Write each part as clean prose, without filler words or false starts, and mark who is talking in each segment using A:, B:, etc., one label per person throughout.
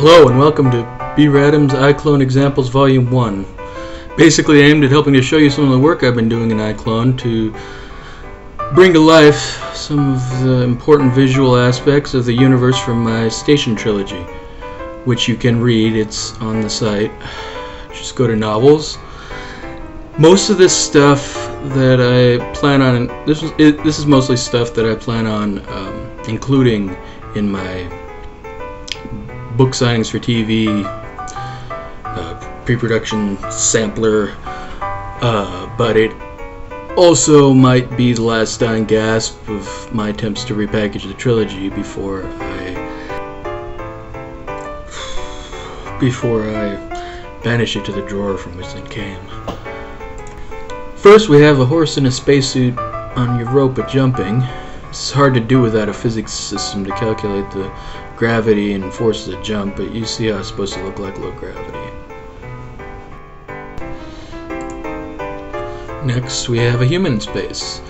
A: Hello and welcome to B. Radom's iClone Examples Volume 1. Basically aimed at helping to show you some of the work I've been doing in iClone to bring to life some of the important visual aspects of the universe from my Station Trilogy, which you can read. It's on the site. Just go to novels. Most of this stuff that I plan on, this is mostly stuff that I plan on including in my book signings for TV, pre-production sampler, but it also might be the last dying gasp of my attempts to repackage the trilogy before I banish it to the drawer from which it came. First, we have a horse in a spacesuit on your rope at jumping. It's hard to do without a physics system to calculate the gravity and forces of jump, but you see how it's supposed to look like low gravity. Next, we have a human in space.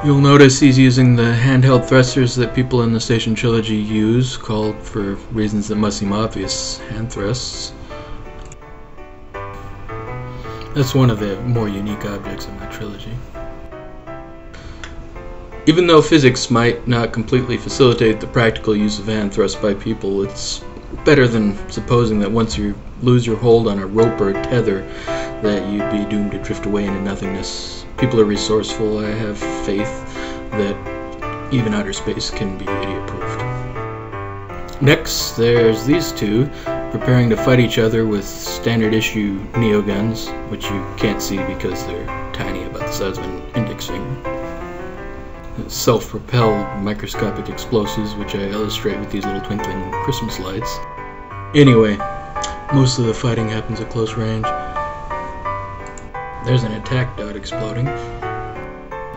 A: You'll notice he's using the handheld thrusters that people in the Station Trilogy use, called, for reasons that must seem obvious, hand thrusts. That's one of the more unique objects in my trilogy. Even though physics might not completely facilitate the practical use of hand thrusts by people, it's better than supposing that once you lose your hold on a rope or a tether that you'd be doomed to drift away into nothingness. People are resourceful. I have faith that even outer space can be idiot-proofed. Next, there's these two preparing to fight each other with standard issue neoguns, which you can't see because they're tiny, about the size of an index finger. Self-propelled microscopic explosives, which I illustrate with these little twinkling Christmas lights. Anyway, most of the fighting happens at close range. There's an attack dot exploding.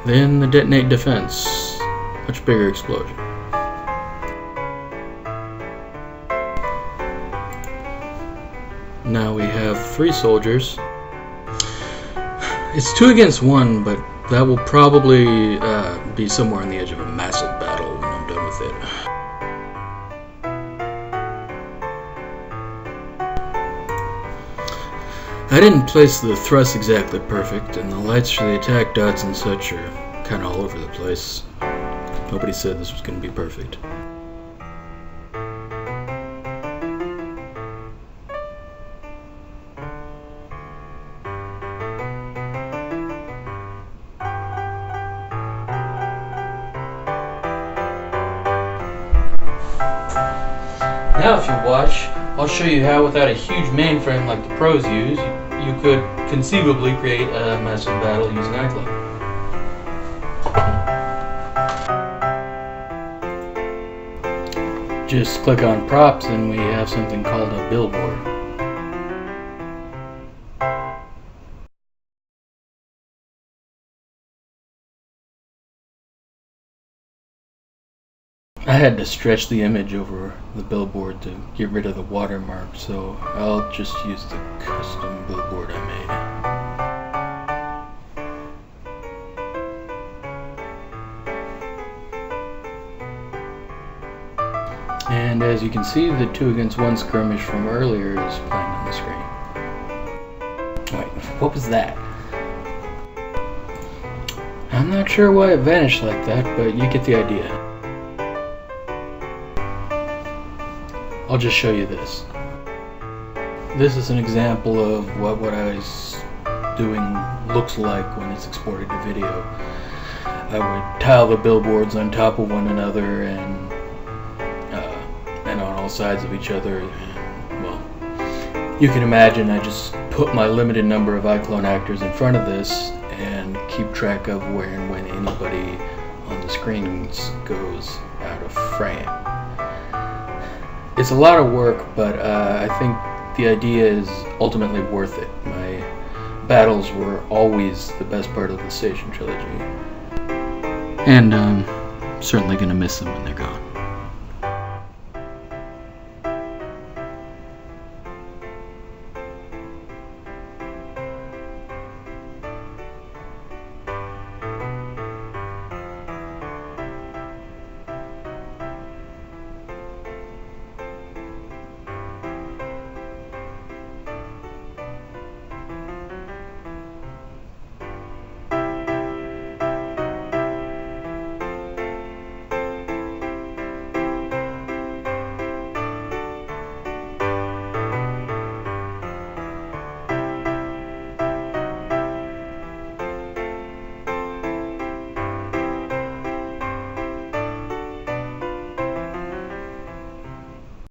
A: Then the detonate defense. Much bigger explosion. Now we have 3 soldiers. It's 2 against 1, but that will probably be somewhere on the edge of a massive battle when I'm done with it. I didn't place the thrust exactly perfect, and the lights for the attack dots and such are kind of all over the place. Nobody said this was going to be perfect. Now if you watch, I'll show you how without a huge mainframe like the pros use, you could conceivably create a massive battle using iclone. Just click on props and we have something called a billboard. I had to stretch the image over the billboard to get rid of the watermark, so I'll just use the custom billboard I made. And as you can see, the 2 against 1 skirmish from earlier is playing on the screen. Wait, what was that? I'm not sure why it vanished like that, but you get the idea. I'll just show you this. This is an example of what I was doing looks like when it's exported to video. I would tile the billboards on top of one another and on all sides of each other. And, well, you can imagine I just put my limited number of iClone actors in front of this and keep track of where and when anybody on the screens goes out of frame. It's a lot of work, but I think the idea is ultimately worth it. My battles were always the best part of the Station Trilogy. And I'm certainly going to miss them when they're gone.